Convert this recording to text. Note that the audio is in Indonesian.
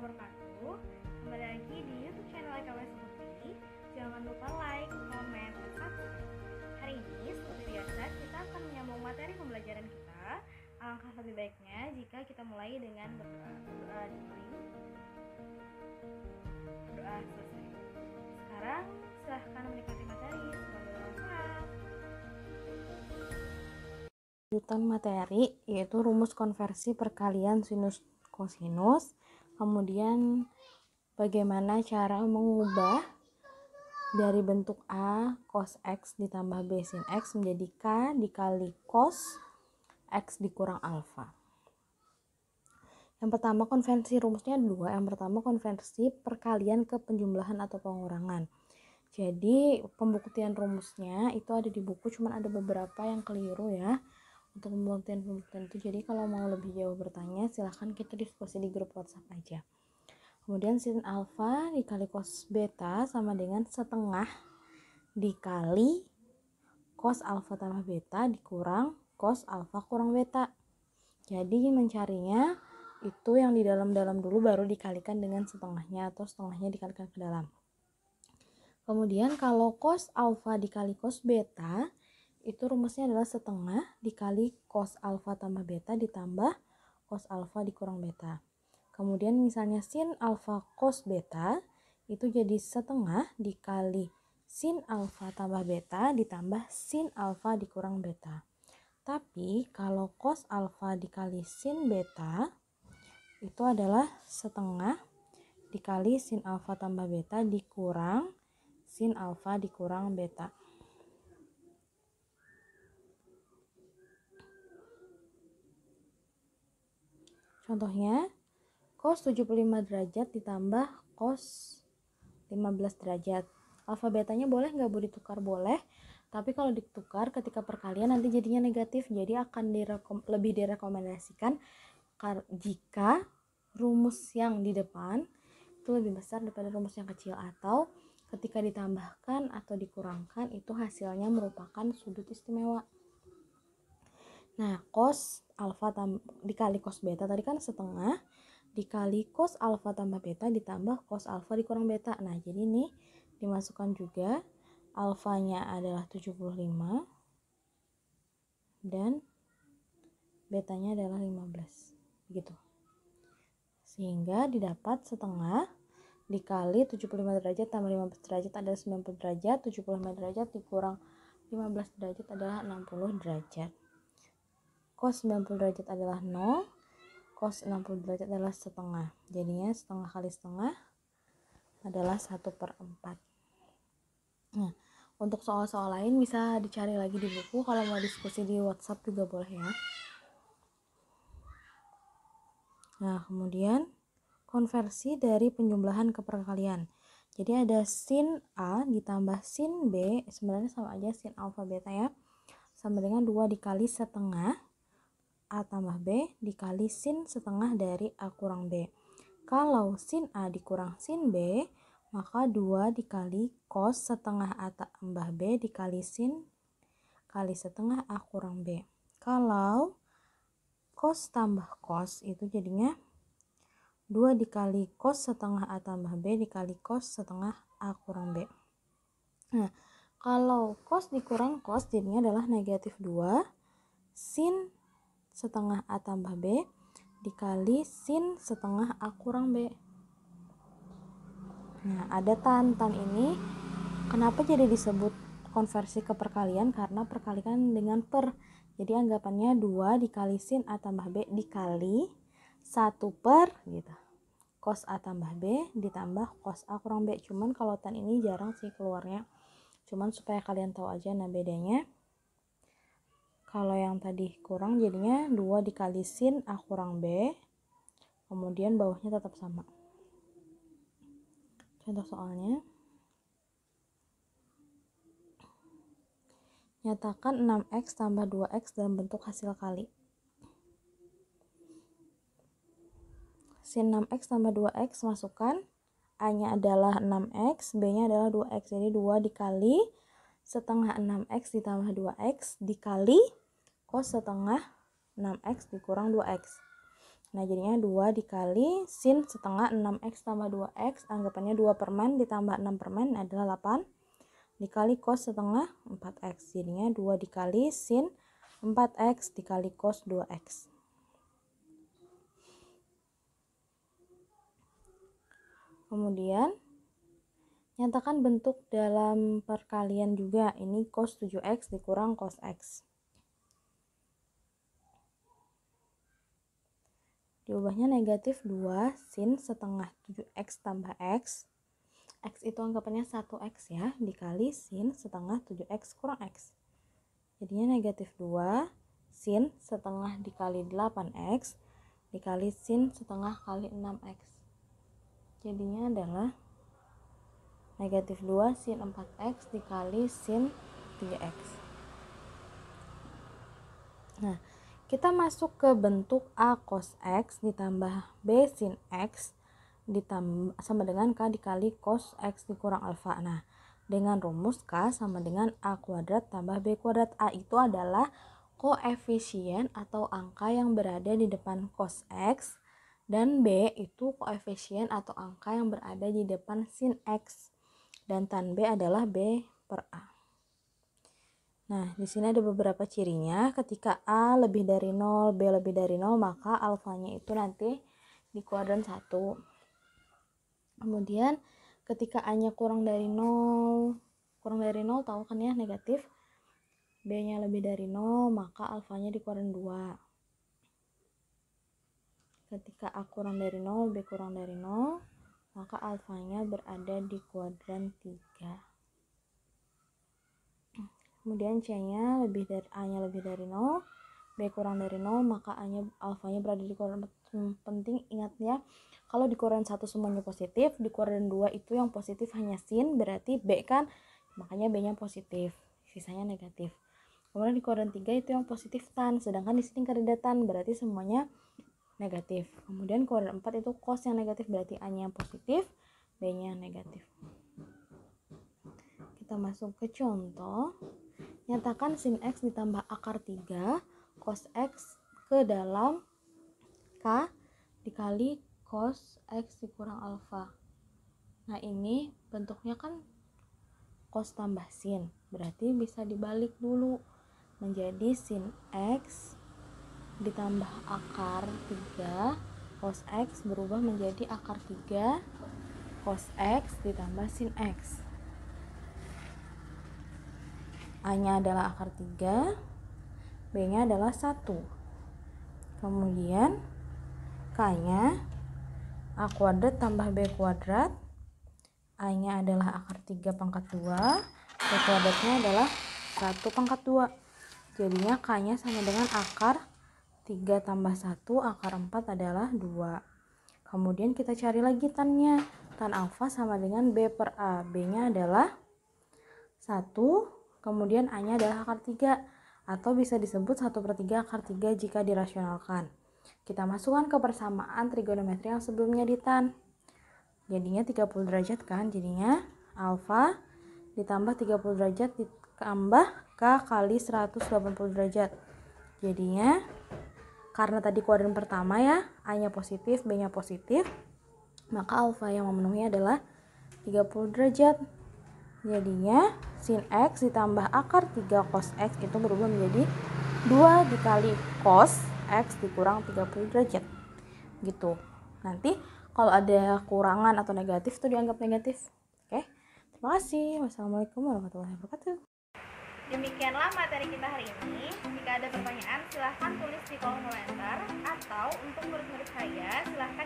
wabarakatuh. Kembali lagi di YouTube channel EKWS Putri. Jangan lupa like, komen, dan subscribe. Hari ini seperti biasa kita akan menyambung materi pembelajaran kita. Alangkah lebih baiknya jika kita mulai dengan berdoa. Berdoa dimulai. Berdoa selesai. Sekarang silahkan menikmati materi. Semoga bermanfaat. Lanjutan materi yaitu rumus konversi perkalian sinus kosinus, kemudian bagaimana cara mengubah dari bentuk A cos X ditambah B sin X menjadi K dikali cos X dikurang alfa. Yang pertama konversi rumusnya dua. Yang pertama konversi perkalian ke penjumlahan atau pengurangan. Jadi pembuktian rumusnya itu ada di buku, cuman ada beberapa yang keliru ya untuk pembuktian itu. Jadi kalau mau lebih jauh bertanya silahkan kita diskusi di grup WhatsApp aja. Kemudian sin alfa dikali cos beta sama dengan setengah dikali cos alfa tambah beta dikurang cos alfa kurang beta. Jadi mencarinya itu yang di dalam-dalam dulu baru dikalikan dengan setengahnya atau setengahnya dikalikan ke dalam. Kemudian kalau cos alfa dikali cos beta itu rumusnya adalah setengah dikali cos alfa tambah beta ditambah cos alfa dikurang beta. Kemudian misalnya sin alfa cos beta itu jadi setengah dikali sin alfa tambah beta ditambah sin alfa dikurang beta. Tapi kalau cos alfa dikali sin beta itu adalah setengah dikali sin alfa tambah beta dikurang sin alfa dikurang beta. Contohnya, cos 75 derajat ditambah cos 15 derajat. Alfa betanya boleh nggak Bu ditukar? Boleh. Tapi kalau ditukar ketika perkalian nanti jadinya negatif. Jadi akan lebih direkomendasikan jika rumus yang di depan itu lebih besar daripada rumus yang kecil, atau ketika ditambahkan atau dikurangkan itu hasilnya merupakan sudut istimewa. Nah, cos alfa dikali cos beta tadi kan setengah dikali cos alfa tambah beta ditambah cos alfa dikurang beta. Nah, jadi ini dimasukkan juga alfanya adalah 75 dan betanya adalah 15. Begitu. Sehingga didapat setengah dikali 75 derajat tambah 15 derajat adalah 90 derajat, 75 derajat dikurang 15 derajat adalah 60 derajat. Cos 90 derajat adalah 0, cos 60 derajat adalah setengah. Jadinya setengah kali setengah adalah 1/4. Nah, untuk soal-soal lain bisa dicari lagi di buku. Kalau mau diskusi di WhatsApp juga boleh ya. Nah, kemudian konversi dari penjumlahan ke perkalian. Jadi ada sin A ditambah sin B, sebenarnya sama aja sin alfa beta ya. Sama dengan 2 dikali setengah A tambah B dikali sin setengah dari A kurang B. Kalau sin A dikurang sin B, maka 2 dikali cos setengah A tambah B dikali sin kali setengah A kurang B. Kalau cos tambah cos itu jadinya 2 dikali cos setengah A tambah B dikali cos setengah A kurang B. Nah, kalau cos dikurang cos jadinya adalah negatif 2 sin setengah A tambah B dikali sin setengah A kurang B. Nah, ada tan ini kenapa jadi disebut konversi ke perkalian? Karena perkalian dengan per. Jadi anggapannya 2 dikali sin A tambah B dikali 1 per gitu. Cos A tambah B ditambah cos A kurang B. Cuman kalau tan ini jarang sih keluarnya. Cuman supaya kalian tahu aja. Nah, bedanya kalau yang tadi kurang jadinya 2 dikali sin A kurang B, kemudian bawahnya tetap sama. Contoh soalnya, nyatakan 6x tambah 2x dalam bentuk hasil kali. Sin 6x tambah 2x masukkan, A-nya adalah 6x, B-nya adalah 2x. Jadi 2 dikali setengah 6x ditambah 2x dikali cos setengah 6x dikurang 2x. Nah, jadinya 2 dikali sin setengah 6x tambah 2x, anggapannya 2/men ditambah 6/men adalah 8, dikali cos setengah 4x. Jadinya 2 dikali sin 4x dikali cos 2x. Kemudian nyatakan bentuk dalam perkalian juga. Ini cos 7x dikurang cos x. Diubahnya negatif 2 sin setengah 7x tambah x. X itu anggapannya 1x ya, dikali sin setengah 7x kurang x. Jadinya negatif 2 sin setengah dikali 8x dikali sin setengah kali 6x. Jadinya adalah negatif 2 sin 4x dikali sin 3x. Nah, kita masuk ke bentuk A cos x ditambah B sin x ditambah sama dengan K dikali cos x dikurang alfa. Nah, dengan rumus K sama dengan A kuadrat tambah B kuadrat. A itu adalah koefisien atau angka yang berada di depan cos x, dan B itu koefisien atau angka yang berada di depan sin x, dan tan B adalah B per A. Nah, di sini ada beberapa cirinya. Ketika A lebih dari 0, B lebih dari 0, maka alfanya itu nanti di kuadran 1. Kemudian ketika A-nya kurang dari 0 tahu kan ya, negatif. B-nya lebih dari 0, maka alfanya di kuadran 2. Ketika A kurang dari 0, B kurang dari 0, maka alfanya berada di kuadran 3. Kemudian C-nya lebih dari A-nya lebih dari 0, B kurang dari 0, maka alfanya berada di kuadran 4. Penting ingat ya, kalau di kuadran 1 semuanya positif, di kuadran 2 itu yang positif hanya sin, berarti B kan, makanya B-nya positif, sisanya negatif. Kemudian di kuadran 3 itu yang positif tan, sedangkan di sini nggak ada tan, berarti semuanya negatif. Kemudian kuadran 4 itu cos yang negatif, berarti A-nya positif, B-nya negatif. Kita masuk ke contoh. Nyatakan sin x ditambah akar 3 cos x ke dalam K dikali cos x dikurang alfa. Nah, ini bentuknya kan cos tambah sin, berarti bisa dibalik dulu menjadi sin x ditambah akar 3 cos x berubah menjadi akar 3 cos x ditambah sin x. A-nya adalah akar 3, B-nya adalah 1. Kemudian K-nya A kuadrat tambah B kuadrat. A-nya adalah akar 3 pangkat 2, B kuadratnya adalah 1 pangkat 2. Jadinya K-nya sama dengan akar 3 tambah 1, akar 4 adalah 2. Kemudian kita cari lagi tan-nya. Tan alfa sama dengan B per A. B-nya adalah 1, kemudian A-nya adalah akar 3, atau bisa disebut 1/3 akar 3 jika dirasionalkan. Kita masukkan ke persamaan trigonometri yang sebelumnya di tan. Jadinya 30 derajat kan, jadinya alfa ditambah 30 derajat ditambah K kali 180 derajat. Jadinya karena tadi kuadran pertama ya, A-nya positif, B-nya positif, maka alfa yang memenuhi adalah 30 derajat. Jadinya sin x ditambah akar 3 cos x itu berubah menjadi 2 dikali cos x dikurang 30 derajat. Gitu. Nanti kalau ada kurangan atau negatif itu dianggap negatif. Oke. Terima kasih. Wassalamualaikum warahmatullahi wabarakatuh. Demikianlah materi kita hari ini. Jika ada pertanyaan silahkan tulis di kolom komentar, atau untuk murid-murid saya silahkan